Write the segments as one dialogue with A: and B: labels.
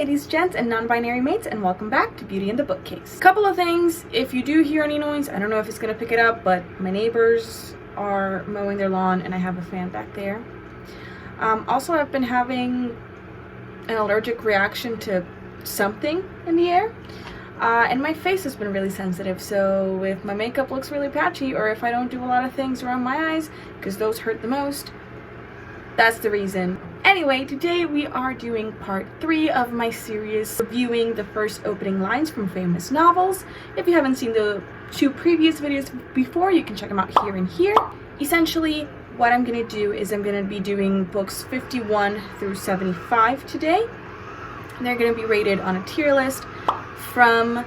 A: ladies, gents, and non-binary mates, and welcome back to Beauty in the Bookcase. Couple of things. If you do hear any noise, I don't know if it's gonna pick it up, but my neighbors are mowing their lawn and I have a fan back there. Also, I've been having an allergic reaction to something in the air, and my face has been really sensitive, so if my makeup looks really patchy or if I don't do a lot of things around my eyes, because those hurt the most, that's the reason. Anyway, today we are doing part 3 of my series reviewing the first opening lines from famous novels. If you haven't seen the 2 previous videos before, you can check them out here and here. Essentially, what I'm going to do is I'm going to be doing books 51 through 75 today. And they're going to be rated on a tier list from 1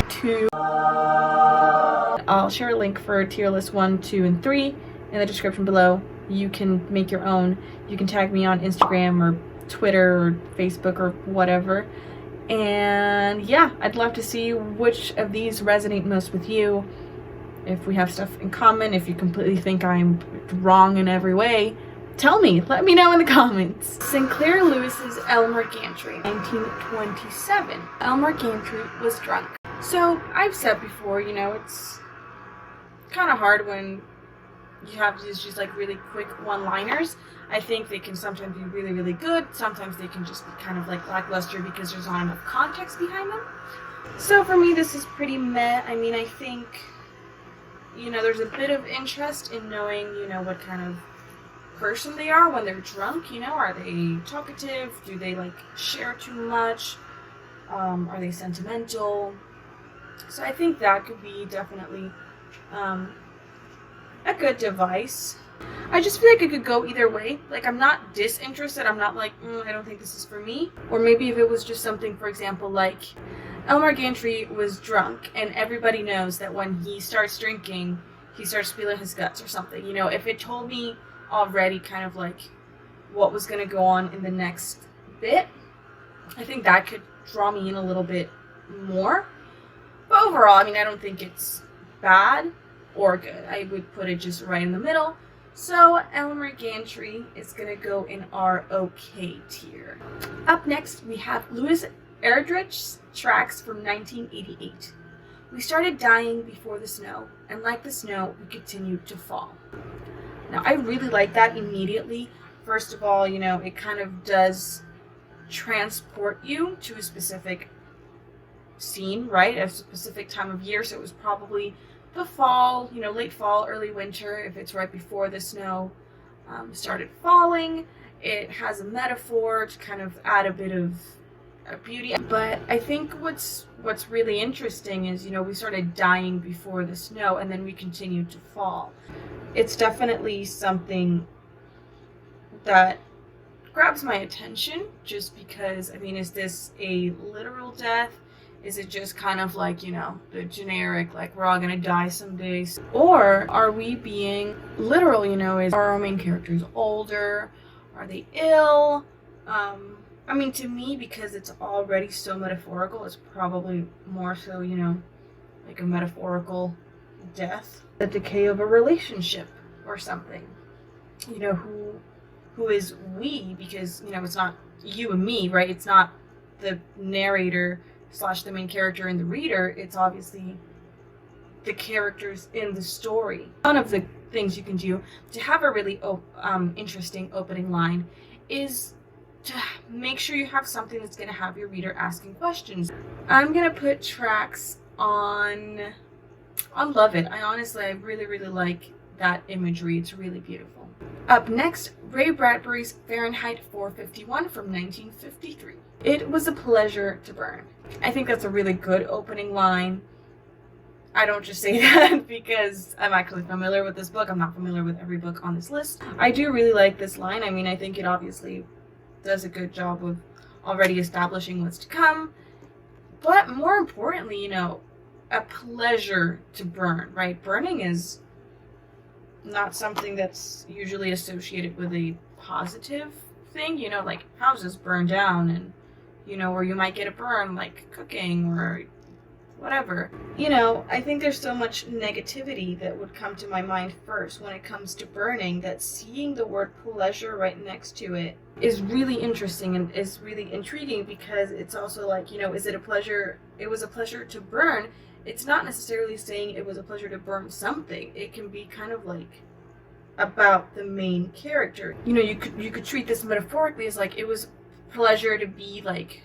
A: to... I'll share a link for tier list 1, 2, and 3 in the description below. You can make your own. You can tag me on Instagram or Twitter or Facebook or whatever. And yeah, I'd love to see which of these resonate most with you. If we have stuff in common, if you completely think I'm wrong in every way, tell me. Let me know in the comments. Sinclair Lewis's Elmer Gantry, 1927. Elmer Gantry was drunk. So I've said before, you know, it's kind of hard when you have these just like really quick one-liners. I think they can sometimes be really, really good. Sometimes they can just be kind of like lackluster because there's not enough context behind them. So for me, this is pretty meh. I mean, I think, you know, there's a bit of interest in knowing, you know, what kind of person they are when they're drunk. You know, are they talkative? Do they like share too much? Are they sentimental? So I think that could be definitely a good device. I just feel like it could go either way. Like, I'm not disinterested. I'm not like, I don't think this is for me. Or maybe if it was just something, for example, like Elmer Gantry was drunk and everybody knows that when he starts drinking, he starts spilling his guts or something. You know, if it told me already kind of like what was going to go on in the next bit, I think that could draw me in a little bit more. But overall, I mean, I don't think it's bad or good. I would put it just right in the middle. So Elmer Gantry is gonna go in our okay tier. Up next, we have Louis Erdrich's Tracks from 1988. We started dying before the snow, and like the snow, we continued to fall. Now, I really like that immediately. First of all, you know, it kind of does transport you to a specific scene, right? A specific time of year, so it was probably the fall, you know, late fall, early winter, if it's right before the snow started falling. It has a metaphor to kind of add a bit of beauty. But I think what's really interesting is, you know, we started dying before the snow and then we continued to fall. It's definitely something that grabs my attention just because, I mean, is this a literal death? Is it just kind of like, you know, the generic, like, we're all gonna die someday? Or are we being literal, you know? Are our main characters older? Are they ill? I mean, to me, because it's already so metaphorical, it's probably more so, you know, like a metaphorical death. The decay of a relationship or something. You know, who is we? Because, you know, it's not you and me, right? It's not the narrator / the main character and the reader. It's obviously the characters in the story. One of the things you can do to have a really interesting opening line is to make sure you have something that's going to have your reader asking questions. I'm going to put Tracks on Love It. I really, really like that imagery. It's really beautiful. Up next, Ray Bradbury's Fahrenheit 451 from 1953. It was a pleasure to burn. I think that's a really good opening line. I don't just say that because I'm actually familiar with this book. I'm not familiar with every book on this list. I do really like this line. I mean, I think it obviously does a good job of already establishing what's to come. But more importantly, you know, a pleasure to burn, right? Burning is not something that's usually associated with a positive thing, you know, like houses burn down, and, you know, or you might get a burn like cooking or whatever. You know, I think there's so much negativity that would come to my mind first when it comes to burning, that seeing the word pleasure right next to it is really interesting and is really intriguing, because it's also like, you know, is it a pleasure? It was a pleasure to burn. It's not necessarily saying it was a pleasure to burn something. It can be kind of like about the main character. You know, you could treat this metaphorically as like it was pleasure to be like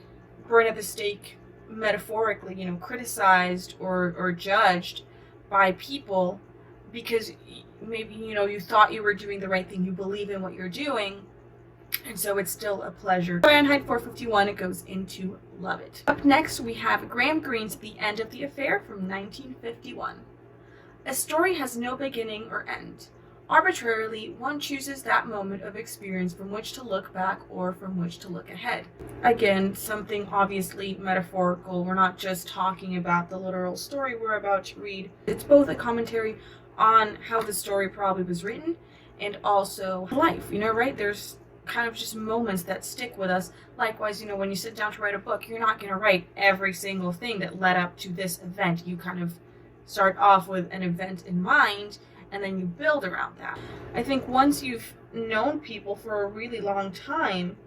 A: burned at the stake, metaphorically, you know, criticized or judged by people because maybe, you know, you thought you were doing the right thing, you believe in what you're doing, and so it's still a pleasure. Fahrenheit 451, it goes into Love It. Up next, we have Graham Greene's The End of the Affair from 1951. A story has no beginning or end. Arbitrarily, one chooses that moment of experience from which to look back or from which to look ahead. Again, something obviously metaphorical. We're not just talking about the literal story we're about to read. It's both a commentary on how the story probably was written and also life, you know, right? There's kind of just moments that stick with us. Likewise, you know, when you sit down to write a book, you're not going to write every single thing that led up to this event. You kind of start off with an event in mind, and then you build around that. I think once you've known people for a really long time,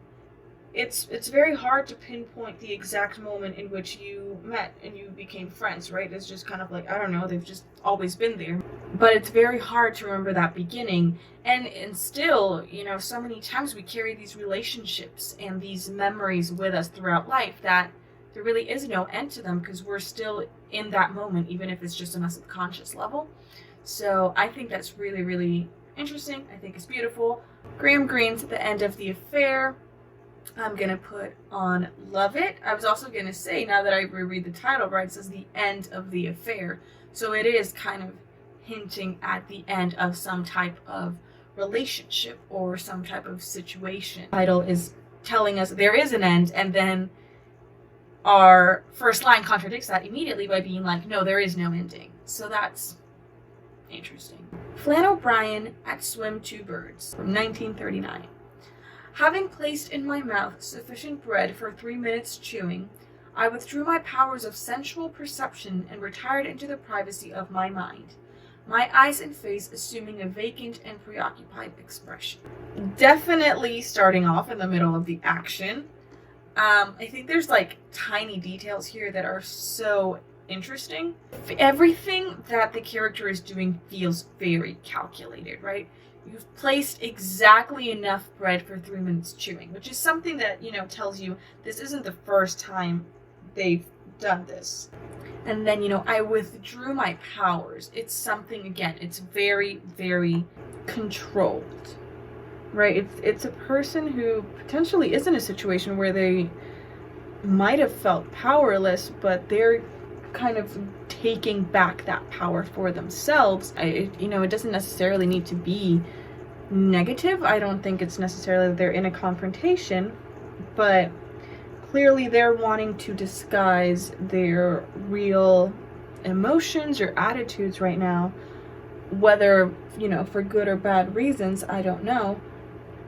A: it's very hard to pinpoint the exact moment in which you met and you became friends, right? It's just kind of like, I don't know, they've just always been there. But it's very hard to remember that beginning. And still, you know, so many times we carry these relationships and these memories with us throughout life that there really is no end to them, because we're still in that moment, even if it's just on a subconscious level. So I think that's really, really interesting. I think it's beautiful. Graham Greene's The End of the Affair, I'm going to put on Love It. I was also going to say, now that I reread the title, right, it says The End of the Affair. So it is kind of hinting at the end of some type of relationship or some type of situation. The title is telling us there is an end, and then our first line contradicts that immediately by being like, no, there is no ending. So that's interesting. Flann O'Brien at Swim Two Birds from 1939. Having placed in my mouth sufficient bread for 3 minutes chewing, I withdrew my powers of sensual perception and retired into the privacy of my mind, my eyes and face assuming a vacant and preoccupied expression. Definitely starting off in the middle of the action. I think there's like tiny details here that are so interesting. Everything that the character is doing feels very calculated, right? You've placed exactly enough bread for 3 minutes chewing, which is something that, you know, tells you this isn't the first time they've done this. And then, you know, I withdrew my powers. It's something, again, it's very, very controlled, right? It's a person who potentially is in a situation where they might have felt powerless, but they're kind of taking back that power for themselves. You know, it doesn't necessarily need to be negative. I don't think it's necessarily that they're in a confrontation, but clearly they're wanting to disguise their real emotions or attitudes right now, whether, you know, for good or bad reasons, I don't know,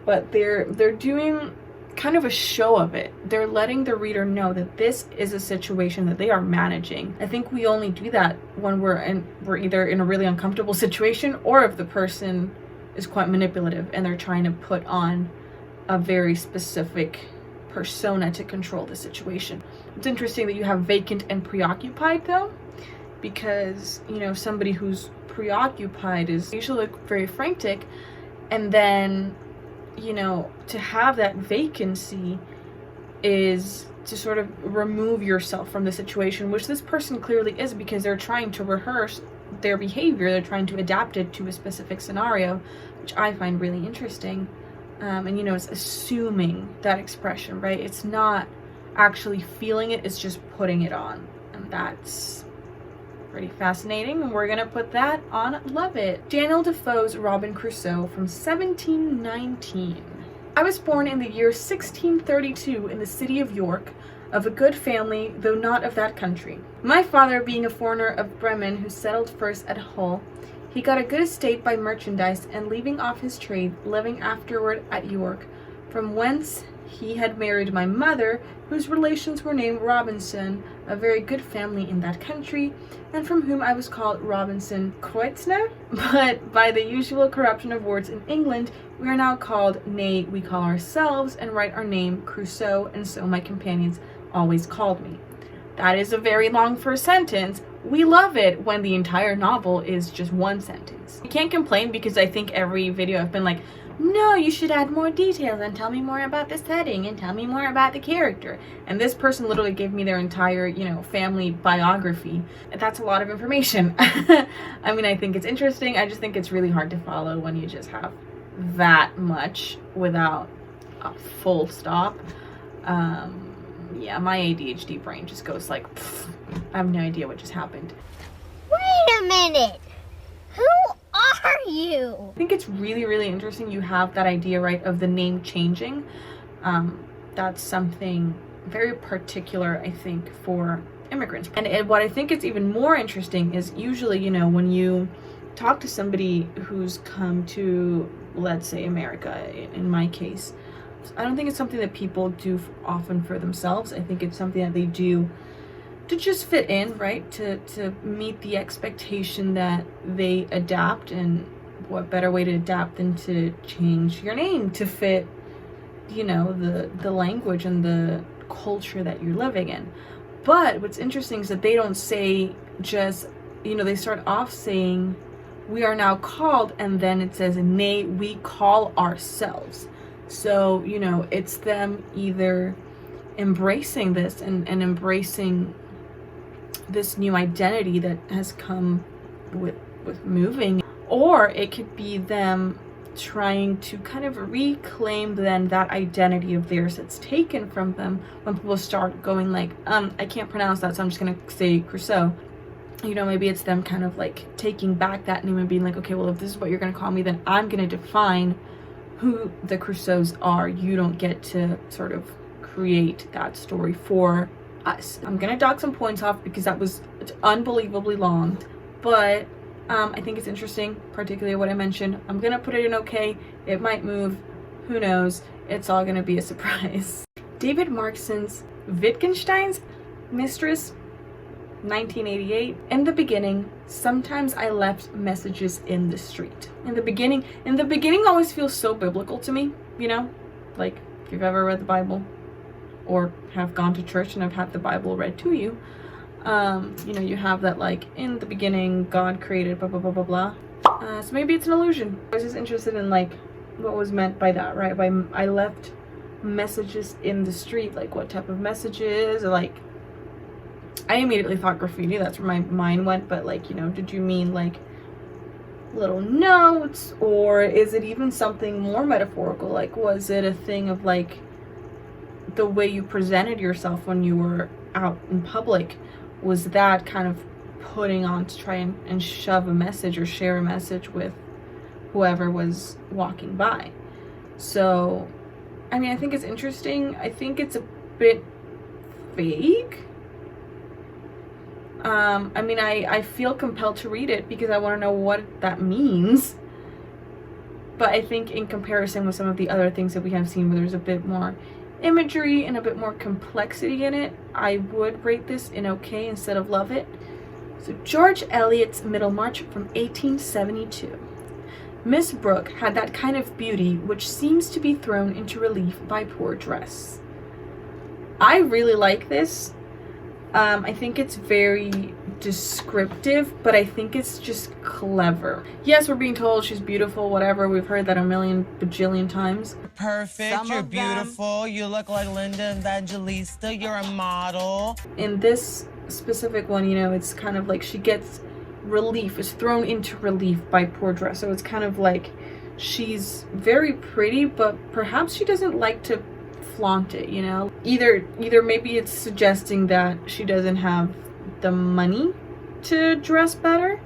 A: but they're doing kind of a show of it. They're letting the reader know that this is a situation that they are managing. I think we only do that when we're either in a really uncomfortable situation, or if the person is quite manipulative and they're trying to put on a very specific persona to control the situation. It's interesting that you have vacant and preoccupied though, because, you know, somebody who's preoccupied is usually very frantic, and then, you know, to have that vacancy is to sort of remove yourself from the situation, which this person clearly is, because they're trying to rehearse their behavior. They're trying to adapt it to a specific scenario, which I find really interesting. And, you know, it's assuming that expression, right? It's not actually feeling it, it's just putting it on. And that's pretty fascinating, and we're gonna put that on Love It. Daniel Defoe's Robin Crusoe from 1719. I was born in the year 1632 in the city of York, of a good family, though not of that country. My father being a foreigner of Bremen who settled first at Hull, he got a good estate by merchandise, and leaving off his trade, living afterward at York, from whence He had married my mother, whose relations were named Robinson, a very good family in that country, and from whom I was called Robinson Kreutzner. But by the usual corruption of words in England, we are now called, nay, we call ourselves, and write our name Crusoe, and so my companions always called me. That is a very long first sentence. We love it when the entire novel is just one sentence. I can't complain because I think every video I've been like, no, you should add more details and tell me more about the setting and tell me more about the character. And this person literally gave me their entire, family biography. That's a lot of information. I mean, I think it's interesting. I just think it's really hard to follow when you just have that much without a full stop. Yeah, my ADHD brain just goes like, I have no idea what just happened.
B: Wait a minute. Who are you?
A: I think it's really, really interesting you have that idea, right, of the name changing. That's something very particular, I think, for immigrants. And what I think is even more interesting is usually, when you talk to somebody who's come to, let's say, America, in my case, I don't think it's something that people do often for themselves. I think it's something that they do to just fit in, right? To meet the expectation that they adapt, and what better way to adapt than to change your name to fit, the language and the culture that you're living in. But what's interesting is that they don't say just, they start off saying, we are now called, and then it says, nay, we call ourselves. So, it's them either embracing this and embracing this new identity that has come with moving, or it could be them trying to kind of reclaim then that identity of theirs that's taken from them when people start going like, I can't pronounce that, so I'm just gonna say Crusoe. Maybe it's them kind of like taking back that name and being like, okay, well, if this is what you're gonna call me, then I'm gonna define who the Crusoes are. You don't get to sort of create that story for us. I'm gonna dock some points off because that was unbelievably long, but I think it's interesting, particularly what I mentioned. I'm gonna put it in okay. It might move, who knows. It's all gonna be a surprise. David Markson's Wittgenstein's Mistress, 1988. In the beginning, sometimes I left messages in the street. In the beginning always feels so biblical to me, like if you've ever read the Bible or have gone to church and have had the Bible read to you, you have that like, in the beginning God created blah blah blah blah blah. So maybe it's an illusion. I was just interested in like what was meant by that, right? By I left messages in the street, like what type of messages, or like, I immediately thought graffiti, that's where my mind went, but like, did you mean like little notes, or is it even something more metaphorical? Like, was it a thing of like the way you presented yourself when you were out in public? Was that kind of putting on to try and shove a message or share a message with whoever was walking by? So, I mean, I think it's interesting. I think it's a bit vague. I mean, I feel compelled to read it because I want to know what that means. But I think in comparison with some of the other things that we have seen where there's a bit more imagery and a bit more complexity in it, I would rate this in okay instead of love it. So George Eliot's Middlemarch from 1872. Miss Brooke had that kind of beauty which seems to be thrown into relief by poor dress. I really like this. I think it's very descriptive, but I think it's just clever. Yes, we're being told she's beautiful, whatever. We've heard that a million bajillion times.
C: Perfect, you're beautiful, you look like Linda Evangelista, you're a model.
A: In this specific one, it's kind of like she gets relief, is thrown into relief by poor dress. So it's kind of like she's very pretty, but perhaps she doesn't like to flaunt it, Either maybe it's suggesting that she doesn't have the money to dress better.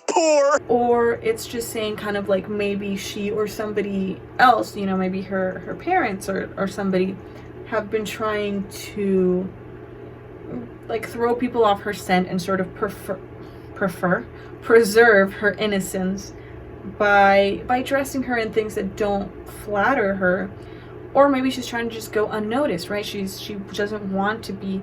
C: Poor!
A: Or it's just saying kind of like maybe she or somebody else, maybe her parents or somebody have been trying to like throw people off her scent and sort of preserve her innocence by dressing her in things that don't flatter her, Or maybe she's trying to just go unnoticed, right? She doesn't want to be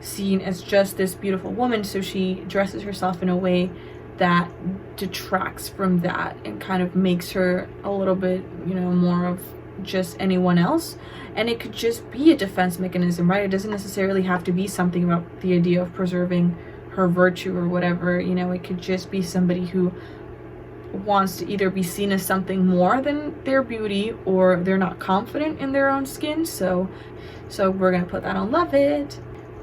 A: seen as just this beautiful woman, so she dresses herself in a way that detracts from that and kind of makes her a little bit, you know, more of just anyone else. And it could just be a defense mechanism, right? It doesn't necessarily have to be something about the idea of preserving her virtue or whatever, you know. It could just be somebody who wants to either be seen as something more than their beauty, or they're not confident in their own skin. So we're gonna put that on Love It.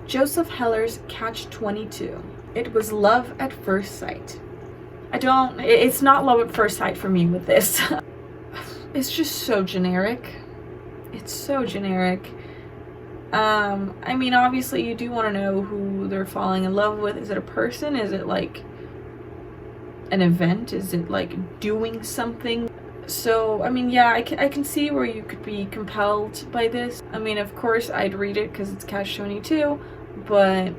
A: Joseph Heller's Catch-22. It was love at first sight. It's not love at first sight for me with this. It's just so generic. It's so generic. I mean, obviously you do want to know who they're falling in love with. Is it a person? Is it like an event? Is it like doing something? So, I mean, yeah, I can see where you could be compelled by this. I mean, of course I'd read it because it's Catch-22, but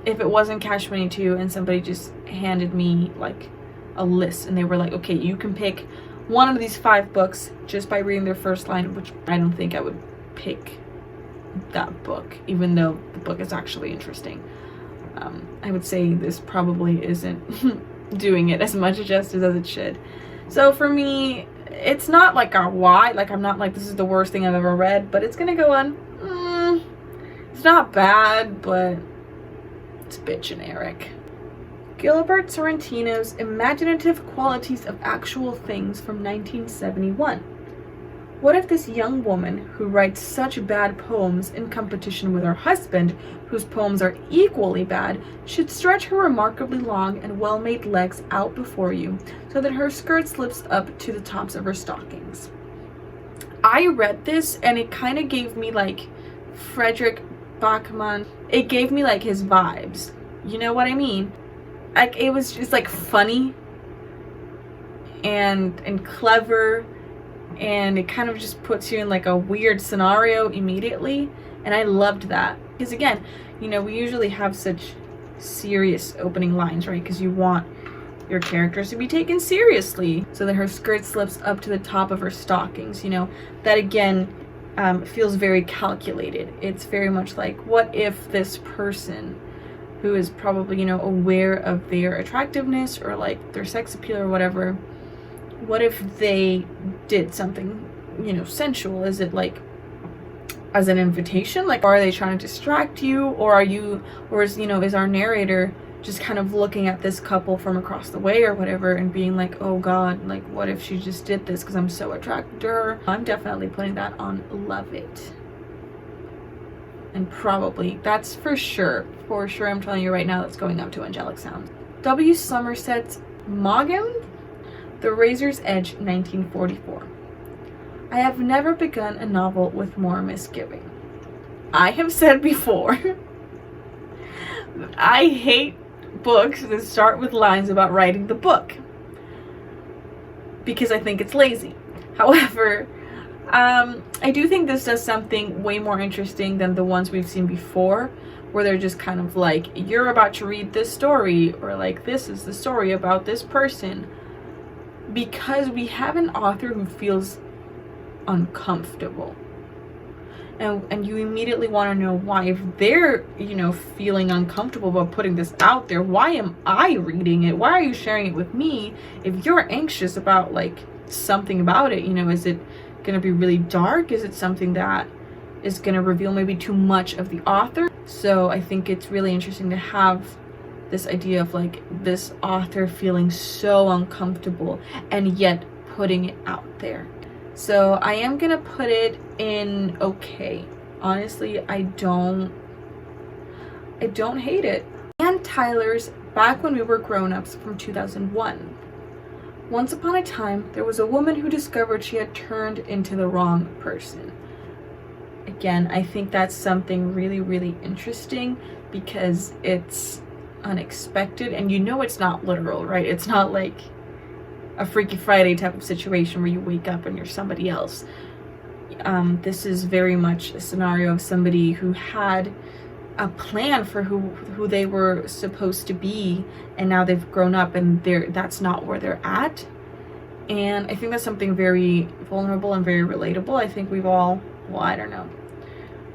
A: if it wasn't Catch-22 and somebody just handed me like a list and they were like, okay, you can pick one of these 5 books just by reading their first line, which I don't think I would pick that book, even though the book is actually interesting. I would say this probably isn't doing it as much justice as it should. So for me, it's not like a why, like I'm not like this is the worst thing I've ever read, but it's gonna go on, it's not bad, but it's a bit generic. Gilbert Sorrentino's Imaginative Qualities of Actual Things from 1971. What if this young woman who writes such bad poems in competition with her husband, whose poems are equally bad, should stretch her remarkably long and well-made legs out before you so that her skirt slips up to the tops of her stockings? I read this and it kind of gave me like Frederick Bachmann. It gave me like his vibes. You know what I mean? Like it was just like funny and clever, and it kind of just puts you in like a weird scenario immediately, and I loved that. Because again, you know, we usually have such serious opening lines, right? Because you want your characters to be taken seriously. So that her skirt slips up to the top of her stockings, you know, that again feels very calculated. It's very much like, what if this person who is probably, you know, aware of their attractiveness or like their sex appeal or whatever, what if they did something, you know, sensual? Is it like as an invitation? Like, are they trying to distract you, or is, you know, is our narrator just kind of looking at this couple from across the way or whatever and being like, oh god, like what if she just did this because I'm so attracted to her? I'm definitely putting that on Love It. And probably, that's for sure, I'm telling you right now, that's going up to Angelic Sound. W. Somerset's Mogam, The Razor's Edge, 1944. I have never begun a novel with more misgiving. I have said before, I hate books that start with lines about writing the book because I think it's lazy. However, I do think this does something way more interesting than the ones we've seen before, where they're just kind of like, you're about to read this story, or like, this is the story about this person. Because we have an author who feels uncomfortable. And you immediately want to know why. If they're, you know, feeling uncomfortable about putting this out there, why am I reading it? Why are you sharing it with me? If you're anxious about like something about it, you know, is it gonna be really dark? Is it something that is gonna reveal maybe too much of the author? So I think it's really interesting to have this idea of like this author feeling so uncomfortable and yet putting it out there. So I am gonna put it in okay. Honestly, I don't hate it. Ann Tyler's Back When We Were Grownups from 2001. Once upon a time, there was a woman who discovered she had turned into the wrong person. Again, I think that's something really, really interesting because it's unexpected, and you know it's not literal, right? It's not like a Freaky Friday type of situation where you wake up and you're somebody else. This is very much a scenario of somebody who had a plan for who they were supposed to be, and now they've grown up and that's not where they're at. And I think that's something very vulnerable and very relatable. I think we've all, well, I don't know.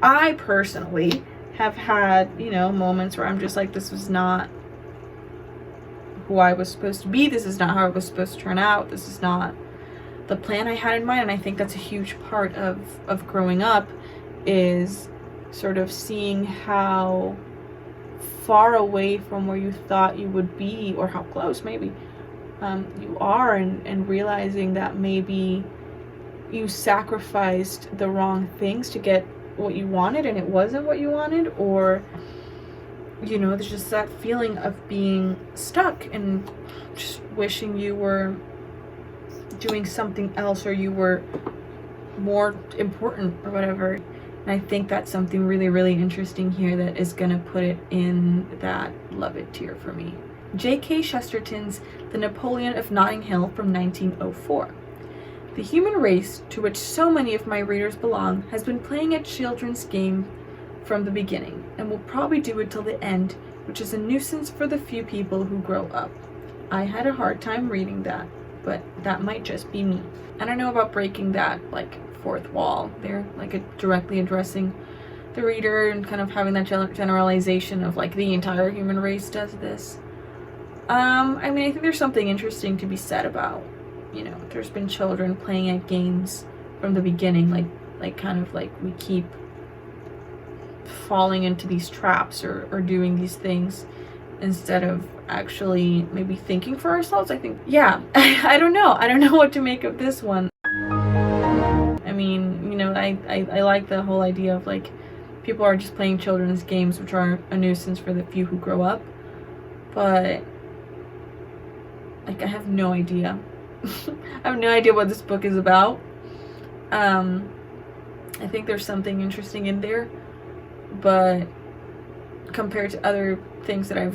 A: I personally have had, you know, moments where I'm just like, this was not who I was supposed to be. This is not how it was supposed to turn out. This is not the plan I had in mind. And I think that's a huge part of growing up, is sort of seeing how far away from where you thought you would be, or how close maybe you are, and realizing that maybe you sacrificed the wrong things to get what you wanted and it wasn't what you wanted, or, you know, there's just that feeling of being stuck and just wishing you were doing something else, or you were more important or whatever. And I think that's something really, really interesting here that is gonna put it in that love it tier for me. J.K. Chesterton's The Napoleon of Notting Hill from 1904. The human race, to which so many of my readers belong, has been playing a children's game from the beginning, and will probably do it till the end, which is a nuisance for the few people who grow up. I had a hard time reading that, but that might just be me. I don't know about breaking that, like, fourth wall there, like directly addressing the reader and kind of having that generalization of, like, the entire human race does this. I mean, I think there's something interesting to be said about, you know, there's been children playing at games from the beginning, like kind of like we keep falling into these traps or doing these things instead of actually maybe thinking for ourselves. I think, yeah, I don't know what to make of this one. I mean, you know, I like the whole idea of, like, people are just playing children's games, which are a nuisance for the few who grow up, but, like, I have no idea. I have no idea what this book is about. I think there's something interesting in there, but compared to other things that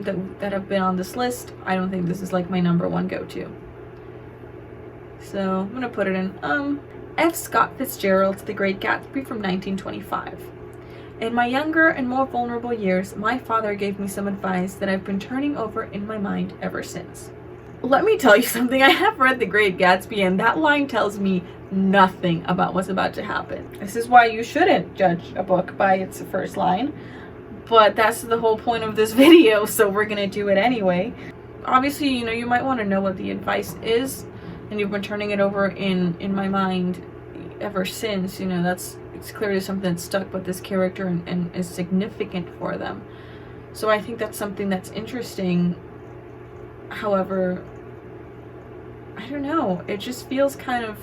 A: that have been on this list, I don't think this is, like, my number one go-to. So I'm gonna put it in F. Scott Fitzgerald's The Great Gatsby from 1925. In my younger and more vulnerable years, my father gave me some advice that I've been turning over in my mind ever since. Let me tell you something. I have read The Great Gatsby, and that line tells me nothing about what's about to happen. This is why you shouldn't judge a book by its first line, but that's the whole point of this video, so we're gonna do it anyway. Obviously, you know, you might want to know what the advice is, and you've been turning it over in my mind ever since. You know, it's clearly something that's stuck with this character and is significant for them. So I think that's something that's interesting. However, I don't know, it just feels kind of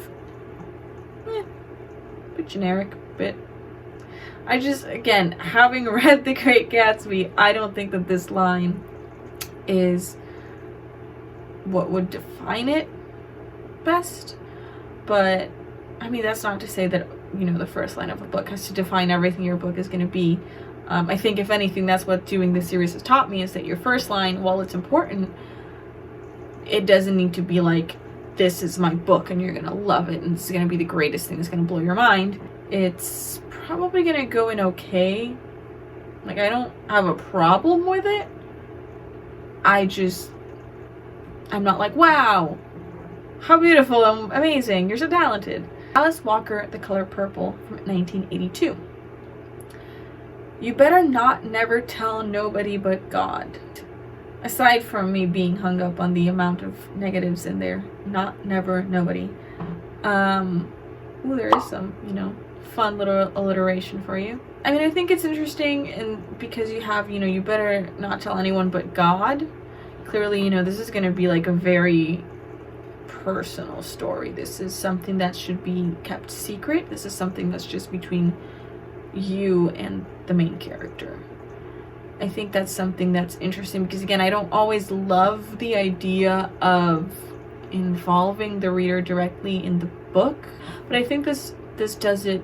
A: a bit generic, I just, again, having read The Great Gatsby, I don't think that this line is what would define it best. But I mean, that's not to say that, you know, the first line of a book has to define everything your book is going to be. I think, if anything, that's what doing this series has taught me, is that your first line, while it's important, it doesn't need to be like, this is my book and you're gonna love it and it's gonna be the greatest thing that's gonna blow your mind. It's probably gonna go in okay. Like, I don't have a problem with it. I'm not like, wow, how beautiful, amazing, you're so talented. Alice Walker, The Color Purple from 1982. You better not never tell nobody but God. Aside from me being hung up on the amount of negatives in there, not never, nobody. Ooh, there is some, you know, fun little alliteration for you. I mean, I think it's interesting, and because you have, you know, you better not tell anyone but God. Clearly, you know, this is going to be like a very personal story. This is something that should be kept secret. This is something that's just between you and the main character. I think that's something that's interesting because, again, I don't always love the idea of involving the reader directly in the book, but I think this does it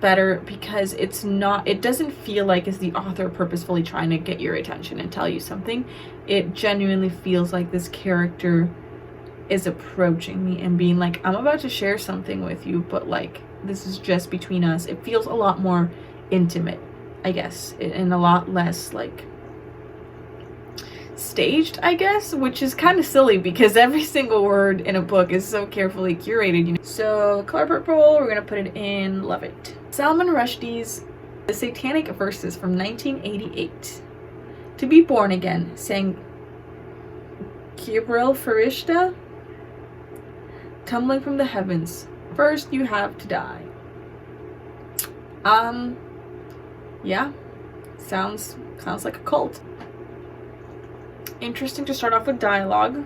A: better because it doesn't feel like it's the author purposefully trying to get your attention and tell you something. It genuinely feels like this character is approaching me and being like, I'm about to share something with you, but, like, this is just between us. It feels a lot more intimate, I guess, and a lot less, like, staged, I guess, which is kind of silly because every single word in a book is so carefully curated, you know. So color purple, we're gonna put it in Love It. Salman Rushdie's The Satanic Verses from 1988. To be born again, sang Gabriel Farishta, tumbling from the heavens. First you have to die. Yeah, sounds like a cult. Interesting to start off with dialogue.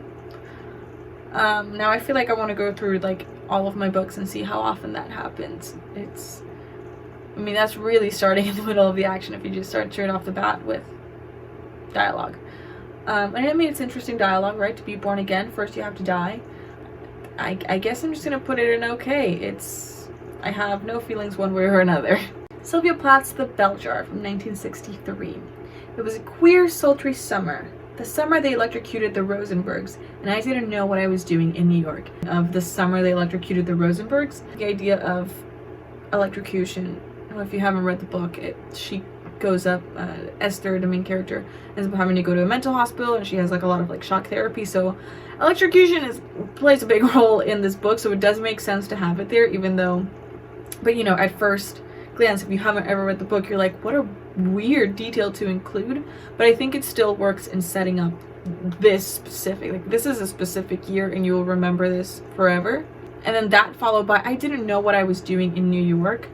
A: Now I feel like I want to go through like all of my books and see how often that happens. I mean, that's really starting in the middle of the action if you just start straight off the bat with dialogue. And I mean, it's interesting dialogue, right? To be born again, first you have to die. I guess I'm just gonna put it in okay. I have no feelings one way or another. Sylvia Plath's The Bell Jar from 1963. It was a queer, sultry summer. The summer they electrocuted the Rosenbergs, and I didn't know what I was doing in New York. Of the summer they electrocuted the Rosenbergs, the idea of electrocution, well, if you haven't read the book, she goes up, Esther, the main character, ends up having to go to a mental hospital, and she has like a lot of like shock therapy, so electrocution plays a big role in this book, so it does make sense to have it there, even though, but you know, at first glance, if you haven't ever read the book, you're like, what a weird detail to include, but I think it still works in setting up this specific, like this is a specific year and you will remember this forever. And then that followed by, I didn't know what I was doing in New York.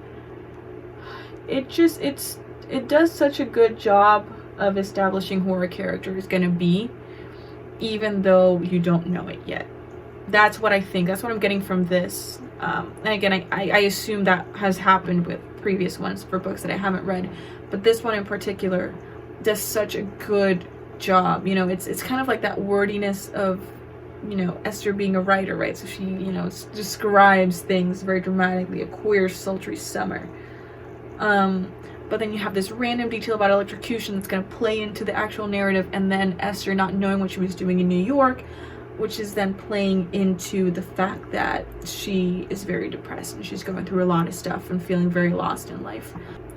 A: It does such a good job of establishing who our character is going to be, even though you don't know it yet. That's what I think. That's what I'm getting from this. And again, I assume that has happened with previous ones for books that I haven't read, but this one in particular does such a good job. You know, it's kind of like that wordiness of, you know, Esther being a writer, right? So she, you know, describes things very dramatically, a queer, sultry summer. But then you have this random detail about electrocution that's going to play into the actual narrative, and then Esther not knowing what she was doing in New York, which is then playing into the fact that she is very depressed and she's going through a lot of stuff and feeling very lost in life.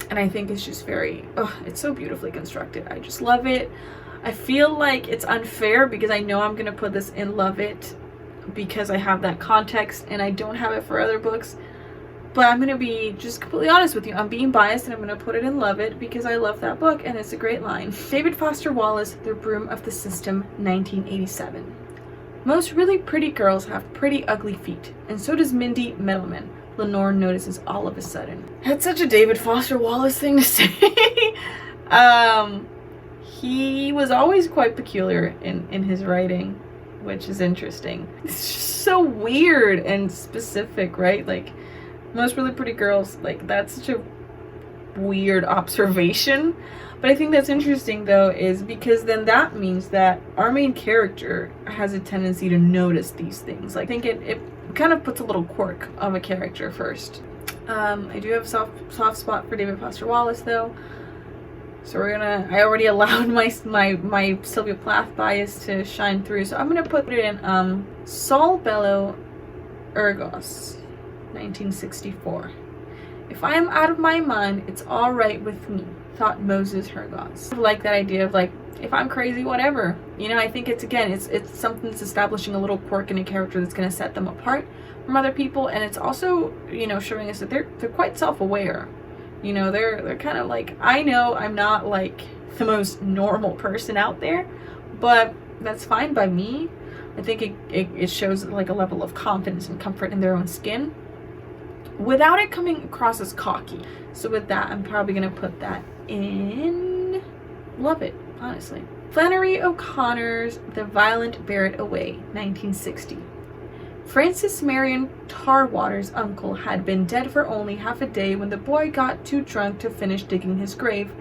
A: And I think it's just very, it's so beautifully constructed. I just love it. I feel like it's unfair because I know I'm going to put this in Love It because I have that context and I don't have it for other books. But I'm going to be just completely honest with you. I'm being biased and I'm going to put it in Love It because I love that book and it's a great line. David Foster Wallace, The Broom of the System, 1987. Most really pretty girls have pretty ugly feet, and so does Mindy Middleman, Lenore notices all of a sudden. That's such a David Foster Wallace thing to say. He was always quite peculiar in his writing, which is interesting. It's just so weird and specific, right? Like, most really pretty girls, like, that's such a weird observation. But I think that's interesting, though, is because then that means that our main character has a tendency to notice these things. Like, I think it kind of puts a little quirk of a character first. I do have a soft spot for David Foster Wallace, though. So I already allowed my Sylvia Plath bias to shine through. So I'm going to put it in Saul Bellow Ergos, 1964. If I am out of my mind, it's all right with me, thought Moses Hergos. I like that idea of like, if I'm crazy, whatever. You know, I think it's something that's establishing a little quirk in a character that's going to set them apart from other people, and it's also, you know, showing us that they're quite self-aware. You know, they're kind of like, I know I'm not like the most normal person out there, but that's fine by me. I think it shows like a level of confidence and comfort in their own skin, without it coming across as cocky. So with that, I'm probably going to put that in Love It, honestly. Flannery O'Connor's The Violent Barrett Away, 1960. Francis Marion Tarwater's uncle had been dead for only half a day when the boy got too drunk to finish digging his grave,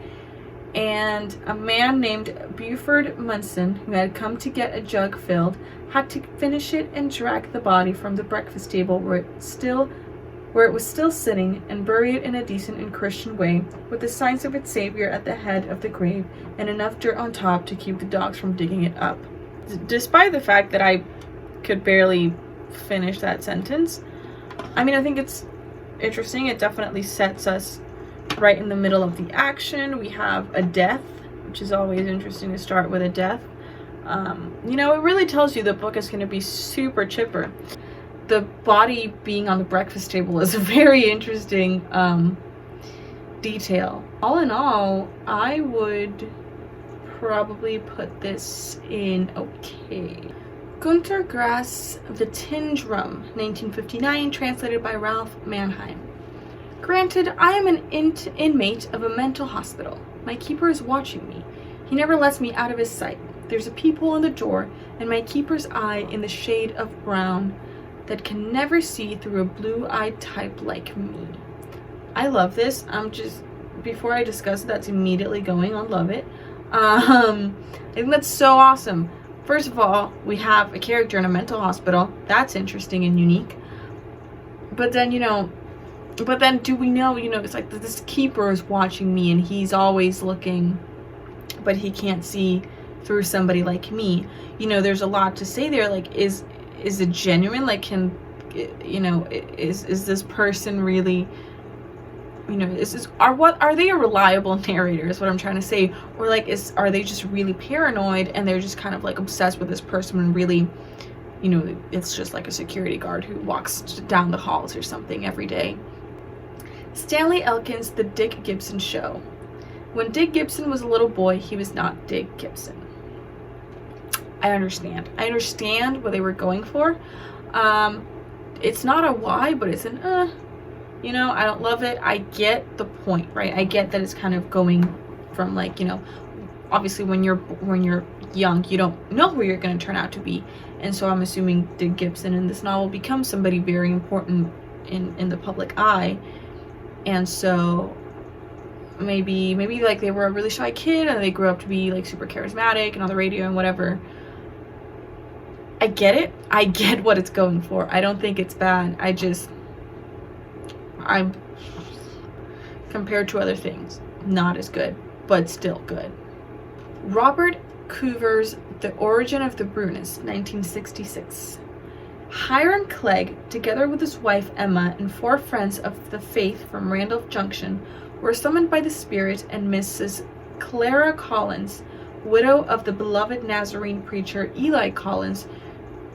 A: and a man named Buford Munson, who had come to get a jug filled, had to finish it and drag the body from the breakfast table where it was still sitting, and bury it in a decent and Christian way, with the signs of its savior at the head of the grave and enough dirt on top to keep the dogs from digging it up. Despite the fact that I could barely finish that sentence, I mean, I think it's interesting. It definitely sets us right in the middle of the action. We have a death, which is always interesting to start with a death. You know, it really tells you the book is going to be super chipper. The body being on the breakfast table is a very interesting detail. All in all, I would probably put this in okay. Gunter Grass, The Tin Drum, 1959, translated by Ralph Manheim. Granted, I am an inmate of a mental hospital. My keeper is watching me. He never lets me out of his sight. There's a peephole in the door, and my keeper's eye in the shade of brown that can never see through a blue-eyed type like me. I love this. Before I discuss it, that's immediately going on love it. I think that's so awesome. First of all, we have a character in a mental hospital. That's interesting and unique. But then, do we know, it's like this keeper is watching me and he's always looking, but he can't see through somebody like me. There's a lot to say there. Like, is it genuine? Like, is this person really, are they a reliable narrator is what I'm trying to say? Or like, are they just really paranoid and they're just kind of like obsessed with this person and really, it's just like a security guard who walks down the halls or something every day. Stanley Elkin's The Dick Gibson Show. When Dick Gibson was a little boy, he was not Dick Gibson. I understand what they were going for. It's not a why, but it's an I don't love it. I get the point, right? I get that it's kind of going from like, obviously when you're young, you don't know who you're going to turn out to be. And so I'm assuming Dick Gibson in this novel becomes somebody very important in the public eye. And so maybe like they were a really shy kid and they grew up to be like super charismatic and on the radio and whatever. I get it. I get what it's going for. I don't think it's bad. I'm compared to other things, not as good, but still good. Robert Coover's The Origin of the Brewnes, 1966. Hiram Clegg, together with his wife Emma and 4 friends of the faith from Randolph Junction, were summoned by the spirit and Mrs. Clara Collins, widow of the beloved Nazarene preacher Eli Collins,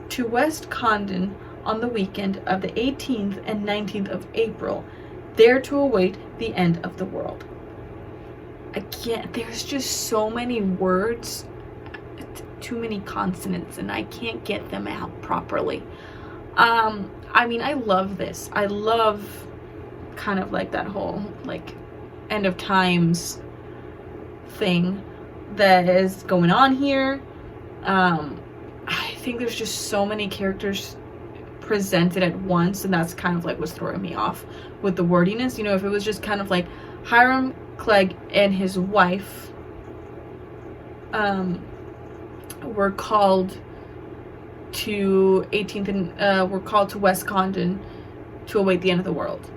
A: to West Condon on the weekend of the 18th and 19th of April, there to await the end of the world. Again, there's just so many words, too many consonants, and I can't get them out properly. I love this. I love kind of like that whole like end of times thing that is going on here. I think there's just so many characters presented at once, and that's kind of like what's throwing me off with the wordiness. If it was just kind of like Hiram Clegg and his wife were called to 18th and were called to West Condon to await the end of the world.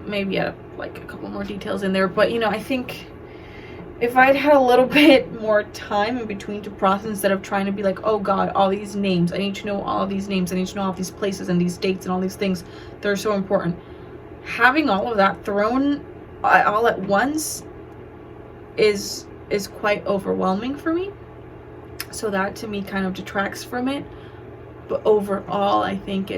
A: Maybe add like a couple more details in there, but I think if I'd had a little bit more time in between to process instead of trying to be like, oh god, all these names, I need to know all these names, I need to know all these places and these dates and all these things that are so important. Having all of that thrown all at once is quite overwhelming for me. So that to me kind of detracts from it. But overall, I think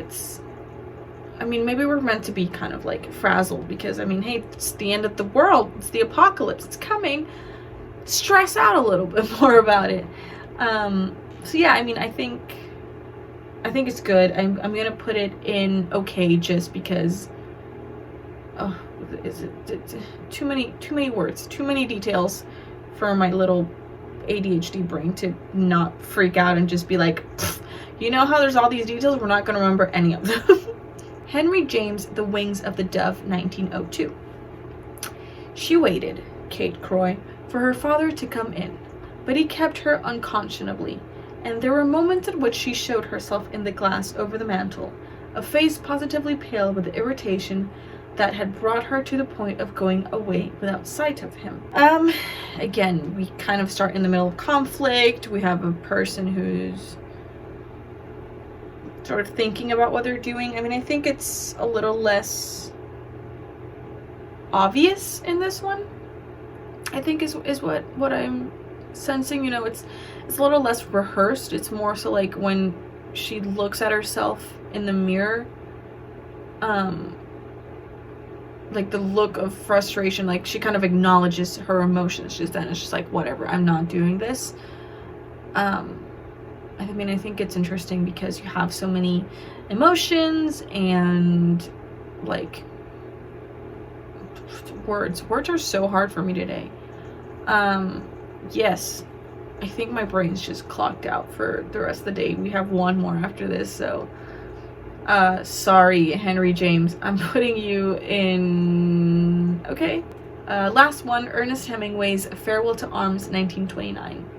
A: maybe we're meant to be kind of like frazzled because hey, it's the end of the world, it's the apocalypse, it's coming. Stress out a little bit more about it. So yeah, I think it's good. I'm gonna put it in okay just because is it too many words, too many details for my little ADHD brain to not freak out and just be like, how there's all these details, we're not gonna remember any of them. Henry James, The Wings of the Dove, 1902. She waited, Kate Croy, for her father to come in, but he kept her unconscionably, and there were moments at which she showed herself in the glass over the mantel, a face positively pale with the irritation that had brought her to the point of going away without sight of him. Again, we kind of start in the middle of conflict. We have a person who's sort of thinking about what they're doing. I think it's a little less obvious in this one, I think is what I'm sensing. it's a little less rehearsed. It's more so like when she looks at herself in the mirror, like the look of frustration, like she kind of acknowledges her emotions just then. It's just like, whatever, I'm not doing this. I mean, I think it's interesting because you have so many emotions and like words are so hard for me today. Yes, I think my brain's just clocked out for the rest of the day. We have one more after this, so sorry, Henry James, I'm putting you in. Okay. Last one, Ernest Hemingway's Farewell to Arms, 1929.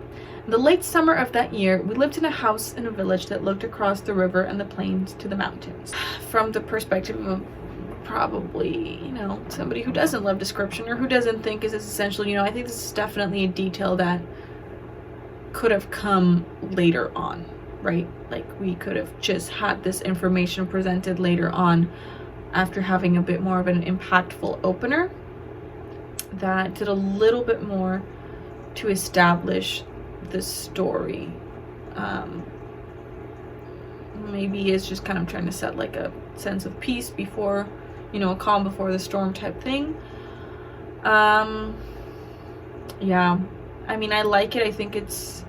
A: In the late summer of that year, we lived in a house in a village that looked across the river and the plains to the mountains. From the perspective of probably, you know, somebody who doesn't love description or who doesn't think is as essential, you know, I think this is definitely a detail that could have come later on, right? Like, we could have just had this information presented later on after having a bit more of an impactful opener that did a little bit more to establish the story. Maybe it's just kind of trying to set like a sense of peace before, you know, a calm before the storm type thing. Yeah, I mean, I like it. I think it's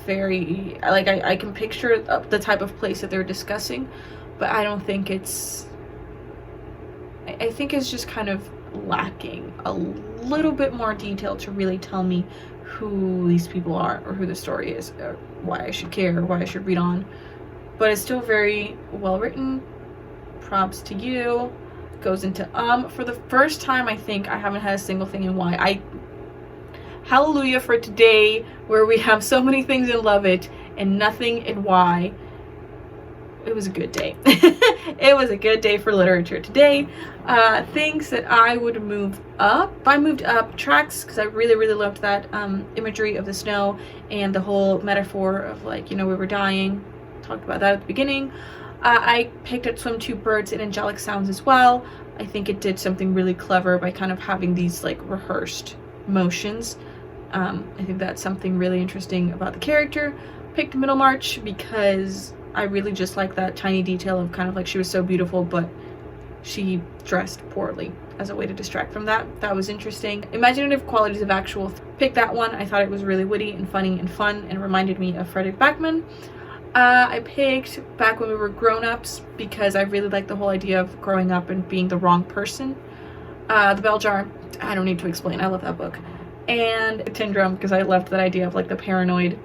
A: very, like, I can picture the type of place that they're discussing, but I don't think it's, I think it's just kind of lacking a little bit more detail to really tell me who these people are or who the story is or why I should care or why I should read on. But it's still very well written. Props to you. Goes into for the first time, I think I haven't had a single thing in Y. Hallelujah for today, where we have so many things in Love It and nothing in Y. It was a good day. It was a good day for literature today. Things that I would move up. I moved up tracks because I really loved that imagery of the snow and the whole metaphor of, like, you know, we were dying. Talked about that at the beginning. I picked up Swim Two Birds and Angelic Sounds as well. I think it did something really clever by kind of having these like rehearsed motions. I think that's something really interesting about the character. Picked Middlemarch because I really just like that tiny detail of kind of like she was so beautiful, but she dressed poorly as a way to distract from that. That was interesting. Imaginative qualities of actual. Picked that one. I thought it was really witty and funny and fun and reminded me of Frederick Backman. I picked Back When We Were Grownups because I really like the whole idea of growing up and being the wrong person. The Bell Jar, I don't need to explain. I love that book. And Tin Drum because I loved that idea of like the paranoid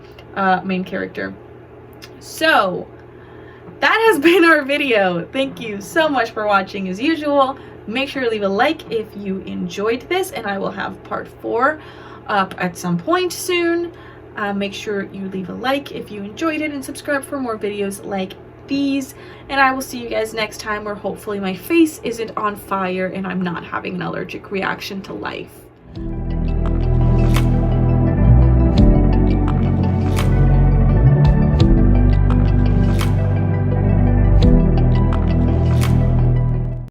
A: main character. So that has been our video. Thank you so much for watching as usual. Make sure to leave a like if you enjoyed this, and I will have part 4 up at some point soon. Make sure you leave a like if you enjoyed it and subscribe for more videos like these. And I will see you guys next time, where hopefully my face isn't on fire and I'm not having an allergic reaction to life.